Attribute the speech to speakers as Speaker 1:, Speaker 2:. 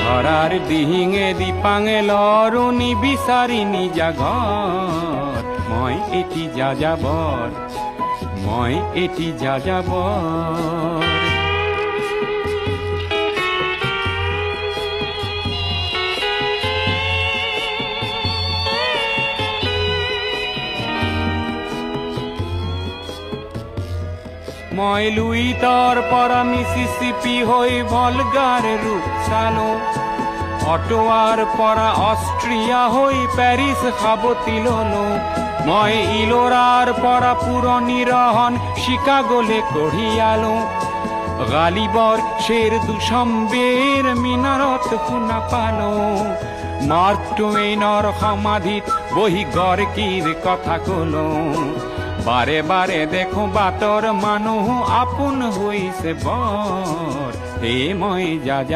Speaker 1: ধরার দিহিঙে দিপাঙে লরুনি বিচারিনি জাগর মই এটি যাযাবর মই এটি যাযাবর। মই লুইতর পরা মিসিসিপি হই ভলগার রূপ চালো, অটোয়ার পরা অস্ট্রিয়া হই প্যারিস খাবতিলনো, মই ইলোরার পরা পুরনি রহন শিকাগোলে কঢ়িয়ালো, গালিবর শের দুসম্বের মিনারত শুনা পালো, মার্ক টুয়েইনৰ সমাধিত বহি গড়কিৰ কথা কলো, বাৰে বাৰে দেখো বাটৰ মানুহ আপোন হৈছে বৰ, হে মই যাযাবৰ।